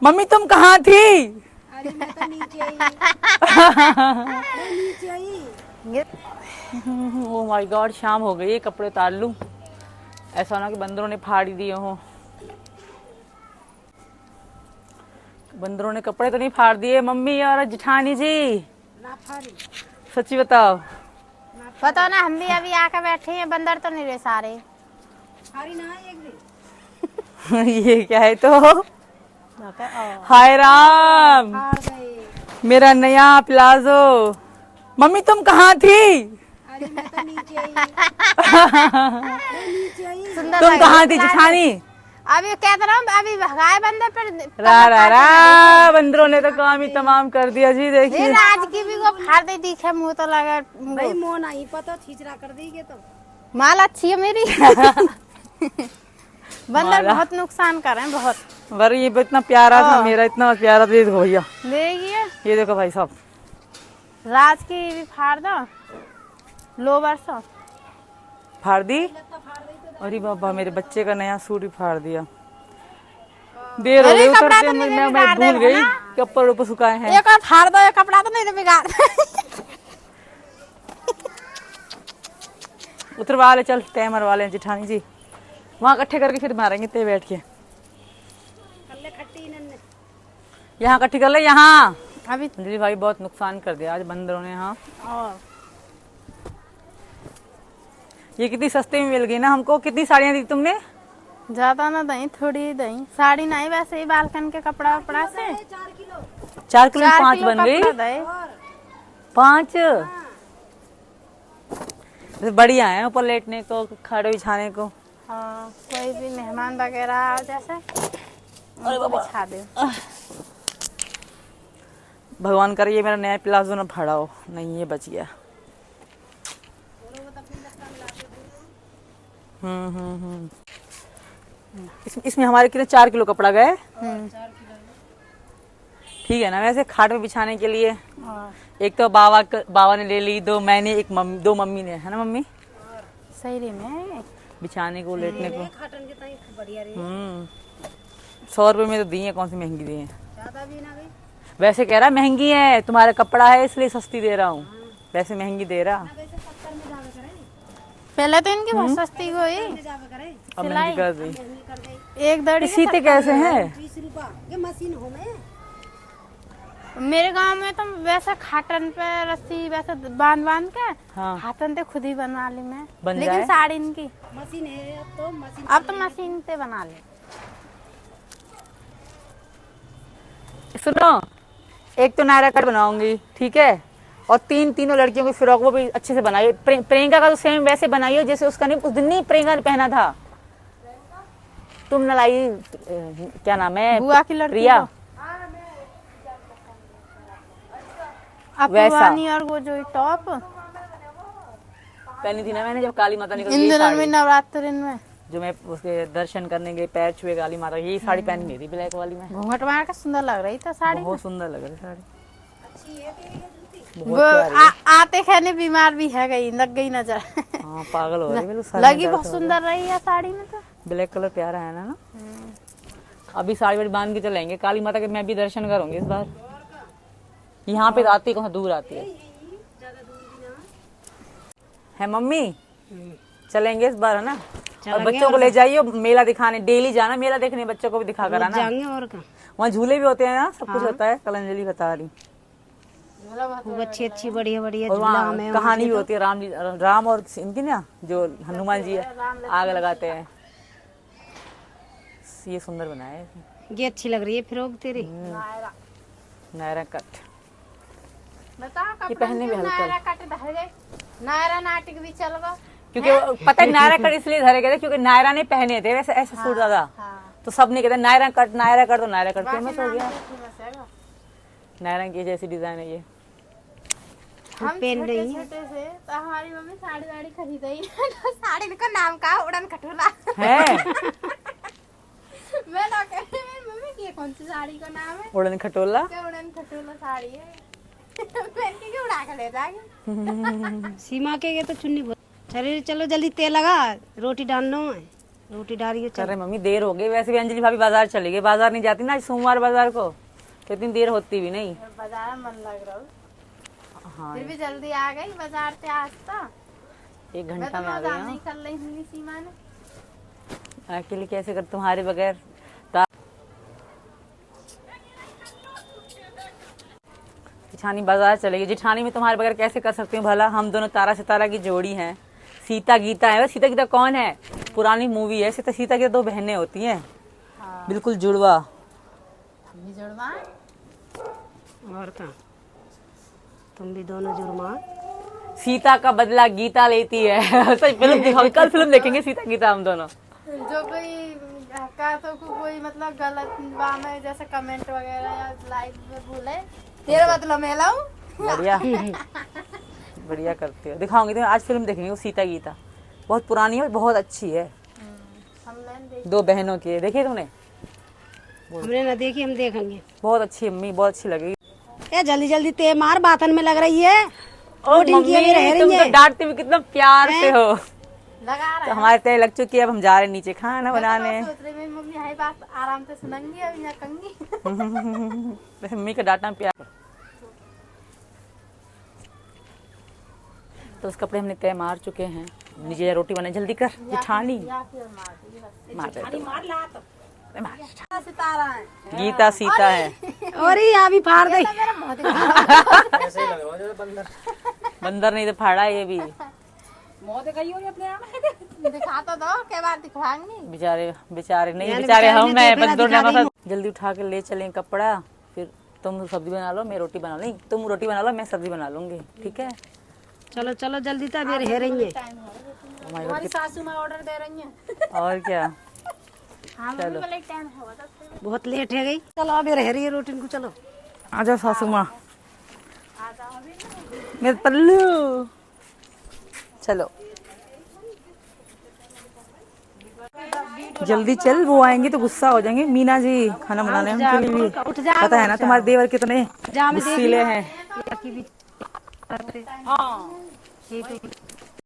Mummy तुम कहाँ थी? अरे मैं तो नीचे आई। मैं नीचे आई। ओ माय गॉड, शाम हो गई है, कपड़े उतार लूं। ऐसा ना कि बंदरों ने फाड़ ही दिए हो। बंदरों ने कपड़े तो नहीं फाड़ दिए मम्मी और जिठानी जी? ना फाड़ी। सच्ची बताओ। पता ना, हम भी अभी आकर बैठे हैं, बंदर तो नहीं रहे सारे। फाड़ी ना एक दिन। ये क्या है तो? हाय राम, फाड़ गए। मेरा नया प्लाजो। मम्मी तुम कहाँ थी? अरे मैं तो नीचे आई। मैं नीचे आई। सुंदर तुम लग कहाँ रही थी है। जिठानी? अभी कहता रहा हूँ, अभी भगाए बंदर पर। रा रा रा, बंदरों ने तो काम ही तमाम कर दिया जी। देखिए आज की भी वो फाड़ दे दिखे, मुंह तो लगा। भाई मोह नहीं पता, छिचरा कर देंगे तो। माल अच्छी है मेरी। बंदर बहुत नुकसान कर रहे हैं, बहुत। पर ये इतना प्यारा था, मेरा इतना प्यारा था। ये देखो भैया, देखिए ये देखो भाई साहब, राज की भी फाड़ दो, लोवर सो फाड़ दी। अरे बाबा, मेरे बच्चे का नया सूट भी फाड़ दिया। देर हो गई उतरते, मैं भूल गई कपड़े ऊपर सुखाए हैं। एक और फाड़ दो, ये कपड़ा तो नहीं बिगाड़। उतरवा ले, चल तय मरवा ले जिठानी जी, वहाँ इकट्ठे करके फिर मारेंगे ते बैठ के। यहाँ इकट्ठी कर ले यहाँ। अभी अंजलि भाई बहुत नुकसान कर दिया आज बंदरों ने। हाँ, ये कितनी सस्ते में मिल गई ना हमको। कितनी साड़ियाँ दी तुमने? ज्यादा ना दही, थोड़ी दही, साड़ी नहीं, वैसे ही बालकन के कपड़ा वपड़ा से 4 किलो में 5 बन गई। दही 5 बढ़िया है ऊपर लेटने को, खड़े बिछाने को। हाँ, कोई भी मेहमान वगैरह आ जैसे बिछा दे। भगवान करे ये मेरा नया प्लाजो ना फाड़ा हो। नहीं, ये बच गया। इसमें हमारे कितने 4 किलो कपड़ा गए। ठीक है ना। वैसे खाट में बिछाने के लिए एक तो बाबा ने ले ली, 2 मैंने, 2 मम्मी ने, है ना मम्मी? सही में बिछाने को, लेटने को। 100 रुपए में तो दी है, कौन सी महंगी दी है। ज्यादा भी ना गई। वैसे कह रहा महंगी है, तुम्हारा कपड़ा है इसलिए सस्ती दे रहा हूँ, वैसे महंगी दे रहा। पहले तो इनकी बहुत सस्ती हुई, अब महंगी कर दी। एक दड़ी सीते कैसे हैं? 20 रुपया ये मशीन हो में। मेरे गांव में तो वैसे खाटन पे रस्सी वैसे बांध के हाँ, खाटन ते खुद ही बना ली मैं। बन लेकिन जाए? साड़ी इनकी मशीन है अब तो मशीन से बना ले। सुनो, एक तो नायरा कट बनाऊंगी, ठीक है, और तीनों लड़कियों की फ्रॉक वो भी अच्छे से बनाइए। प्रियंका का तो सेम वैसे बनाइए जैसे उसका नहीं, उस दिन नहीं प्रियंका ने पहना था। तुम न लाई, क्या नाम है, बुआ की लड़की प्रिया, वैसा अपवानी। और वो जो टॉप पहनी थी ना मैंने जब काली माता निकल इन गई, दिनों में नवरात्रि में जो मैं उसके दर्शन करने गए, पैर छुए काली माता, यही साड़ी पहनी नहीं थी ब्लैक वाली में। घूंघट मार के सुंदर लग रही था साड़ी। बहुत सुंदर लग रही साड़ी, वो बहुत प्यारी है। आते खाने बीमार भी है गई, लग गई नजर। हाँ, पागल हो रही है, लगी बहुत सुंदर रही है साड़ी में तो। ब्लैक कलर प्यारा है ना। अभी साड़ी वाड़ी बांध के चलेंगे काली माता के, मैं भी दर्शन करूंगी इस बार। यहाँ पे आती कहाँ दूर आती है मम्मी? चलेंगे इस बार, है ना। और बच्चों को ले जाइए मेला दिखाने, डेली जाना मेला देखने, बच्चों को भी दिखा कर आना। जाएंगे और का वहाँ झूले भी होते हैं ना, सब कुछ होता है। कल अंजलि बता रही, खूब अच्छी बढ़िया और वहाँ कहानी भी होती है राम और इनकी ना, जो हनुमान जी आग लगाते हैं। ये सुंदर बनाया है। ये अच्छी लग रही है फ्रॉक तेरी। नायरा कट, बताओ ये पहनने में हल्का। नायरा कट धर गए, नायरा नाटक भी चल गया। क्योंकि पता है नायरा कट इसलिए धरे गए थे क्योंकि नायरा ने पहने थे वैसे ऐसे सूट ज्यादा, तो सब ने कहते नायरा कट तो नायरा कट फेमस हो गया। नायरा की जैसी डिजाइन है ये। हम पहन रही है। छोटे से तो हमारी मम्मी साड़ी वाड़ी खरीदी। तो साड़ी का नाम का उड़न खटोला है। मैं ना कह रही मम्मी की कौन सी साड़ी का नाम है? उड़न खटोला। क्या उड़न खटोला साड़ी है? पहन के उड़ा के ले जाएंगे। सीमा के ये तो चुन्नी बहुत। चलो चलो जल्दी तेल लगा, रोटी डालना है। रोटी डालिए कर रहे मम्मी, देर हो गई। वैसे भी अंजलि भाभी बाजार चली गई, बाजार नहीं जाती ना आज सोमवार बाजार को, तो इतनी देर होती भी नहीं। बाजार में मन लग रहा हूँ, हाँ फिर भी जल्दी आ गई बाजार से आज तो। 1 मैं घंटा तो में आ बाजार गई। नहीं कर रही हूँ सीमा ने। अकेले कैसे कर तुम्हारे बगैर। जेठानी बाजार चलेगी, जेठानी में तुम्हारे बगैर कैसे कर सकती हूँ भला। हम दोनों तारा सितारा की जोड़ी हैं। सीता गीता है। सीता गीता कौन है? पुरानी मूवी है। सीता की 2 बहनें होती हैं, हाँ। बिल्कुल जुड़वा। हम भी जुड़वा हैं। और क्या, तुम भी दोनों जुर्मा। सीता का बदला गीता लेती है। सही फिल्म दिखाओ, कल फिल्म देखेंगे सीता गीता हम दोनों। जो कोई का तो कोई मतलब गलत बात में जैसे कमेंट वगैरह या लाइक में बोले तेरा मतलब मैं लाऊं। बढ़िया बढ़िया करते हो। दिखाऊंगी तुम्हें, आज फिल्म देखेंगे वो सीता गीता। बहुत पुरानी है, बहुत अच्छी है। हमने 2 बहनों की है। देखी तुमने? हमने ना देखी, हम देखेंगे। बहुत अच्छी अम्मी, बहुत अच्छी लगी। ए जल्दी जल्दी ते मार, बातन में लग रही है। ओ रोटी की अभी रह तुम रही तो है। डांटती भी कितना प्यार से हो। लगा तो रहे हमारे तय लग चुकी है, अब हम जा रहे हैं नीचे खाना बनाने। सोच रही मेरी मम्मी हाई बात आराम से सुनेंगी अभी ना कंगी। वैसे मम्मी का डांटना प्यार। तो उस कपड़े हमने तय मार चुके हैं। नीचे रोटी बनाए, जल्दी कर जेठानी। या फिर मार दी बस। मार दे तो। मार ला तो। सितारा है। गीता सीता है। और ये अभी फाड़ दे। मेरा बहुत बंदर नहीं तो फाड़ा ये भी। दिखा तो दो, के बार दिखवाएंगी। बेचारे बेचारे नहीं, यानी बेचारे बेचारे हम ने हैं देखा बंदर ने दिखा मतलब। देंगे। जल्दी उठा के ले चलें कपड़ा, फिर तुम सब्जी बना लो, मैं रोटी बना लो। नहीं, तुम रोटी बना लो, मैं सब्जी बना लूंगी, ठीक है? चलो चलो जल्दी तो अभी रह रही है। हमारी सासू माँ ऑर्डर दे रही है। और क्या। हाँ मम्मी बोले टाइम होगा तो बहुत लेट है गई। चलो अभी रह रही है रोटी को। चलो आ जाओ सासू माँ, मेरे पल्लू। चलो जल्दी चल, वो आएंगे तो गुस्सा हो जाएंगे। मीना जी खाना बनाने उनके लिए भी उठ जा। पता है ना, तुम्हारे देवर कितने जा मैं देख गुस्सीले हैं। हाँ।